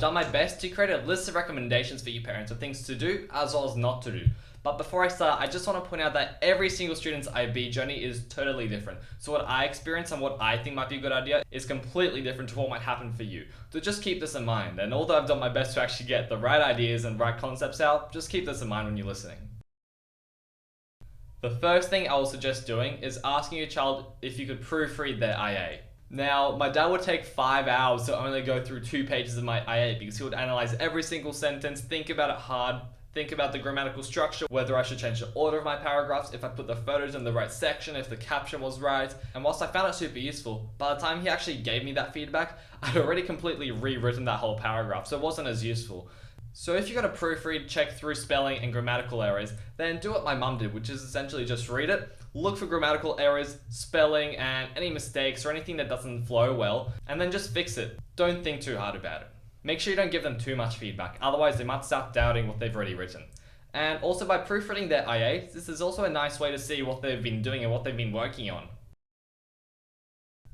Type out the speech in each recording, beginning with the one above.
done my best to create a list of recommendations for you parents of things to do as well as not to do. But before I start, I just want to point out that every single student's IB journey is totally different. So what I experience and what I think might be a good idea is completely different to what might happen for you. So just keep this in mind. And although I've done my best to actually get the right ideas and right concepts out, just keep this in mind when you're listening. The first thing I will suggest doing is asking your child if you could proofread their IA. Now, my dad would take 5 hours to only go through 2 pages of my IA because he would analyze every single sentence, think about it hard, think about the grammatical structure, whether I should change the order of my paragraphs, if I put the photos in the right section, if the caption was right. And whilst I found it super useful, by the time he actually gave me that feedback, I'd already completely rewritten that whole paragraph, so it wasn't as useful. So if you're going to proofread, check through spelling and grammatical errors, then do what my mum did, which is essentially just read it, look for grammatical errors, spelling, and any mistakes or anything that doesn't flow well, and then just fix it. Don't think too hard about it. Make sure you don't give them too much feedback, otherwise they might start doubting what they've already written. And also by proofreading their IA, this is also a nice way to see what they've been doing and what they've been working on.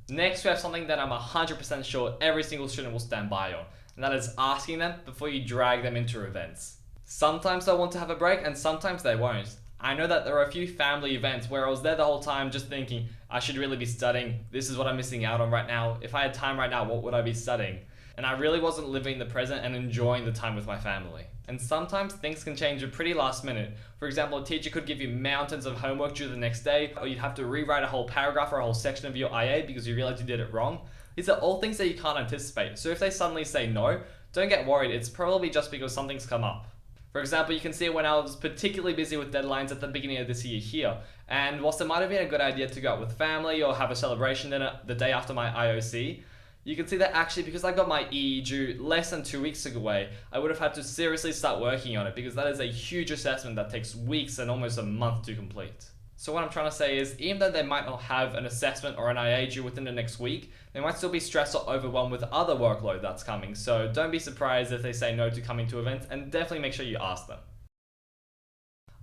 Next, we have something that I'm 100% sure every single student will stand by on, and that is asking them before you drag them into events. Sometimes they'll want to have a break and sometimes they won't. I know that there are a few family events where I was there the whole time just thinking, I should really be studying, this is what I'm missing out on right now, if I had time right now, what would I be studying? And I really wasn't living the present and enjoying the time with my family. And sometimes things can change at pretty last minute. For example, a teacher could give you mountains of homework due the next day, or you'd have to rewrite a whole paragraph or a whole section of your IA because you realized you did it wrong. These are all things that you can't anticipate. So if they suddenly say no, don't get worried, it's probably just because something's come up. For example, you can see it when I was particularly busy with deadlines at the beginning of this year here. And whilst it might have been a good idea to go out with family or have a celebration dinner the day after my IOC, you can see that actually because I got my EE due less than 2 weeks away, I would have had to seriously start working on it because that is a huge assessment that takes weeks and almost a month to complete. So what I'm trying to say is, even though they might not have an assessment or an IA due within the next week, they might still be stressed or overwhelmed with other workload that's coming. So don't be surprised if they say no to coming to events, and definitely make sure you ask them.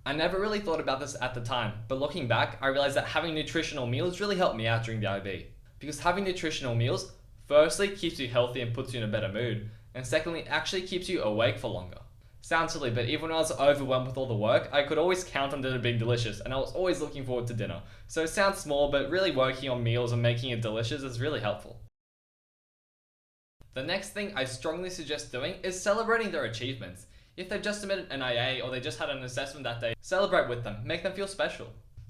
I never really thought about this at the time, but looking back, I realized that having nutritional meals really helped me out during the IB. Because having nutritional meals, firstly, keeps you healthy and puts you in a better mood, and secondly, actually keeps you awake for longer. Sounds silly, but even when I was overwhelmed with all the work, I could always count on dinner being delicious, and I was always looking forward to dinner. So it sounds small, but really working on meals and making it delicious is really helpful. The next thing I strongly suggest doing is celebrating their achievements. If they've just submitted an IA or they just had an assessment that day, celebrate with them, make them feel special.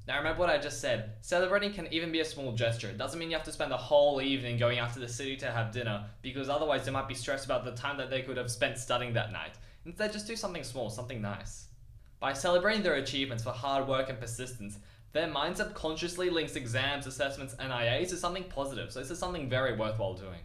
Now remember what I just said, celebrating can even be a small gesture. It doesn't mean you have to spend the whole evening going out to the city to have dinner, because otherwise they might be stressed about the time that they could have spent studying that night. Instead, just do something small, something nice. By celebrating their achievements for hard work and persistence, their mind subconsciously links exams, assessments, and IAs to something positive, so this is something very worthwhile doing.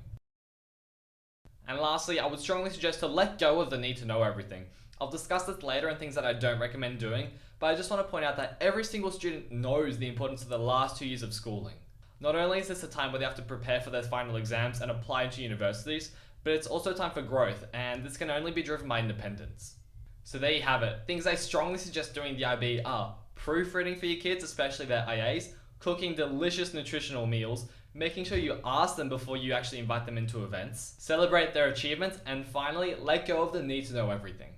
And lastly, I would strongly suggest to let go of the need to know everything. I'll discuss this later in things that I don't recommend doing, but I just want to point out that every single student knows the importance of the last 2 years of schooling. Not only is this a time where they have to prepare for their final exams and apply into universities, but it's also time for growth, and this can only be driven by independence. So there you have it. Things I strongly suggest doing the IB are proofreading for your kids, especially their IAs, cooking delicious nutritional meals, making sure you ask them before you actually invite them into events, celebrate their achievements, and finally, let go of the need to know everything.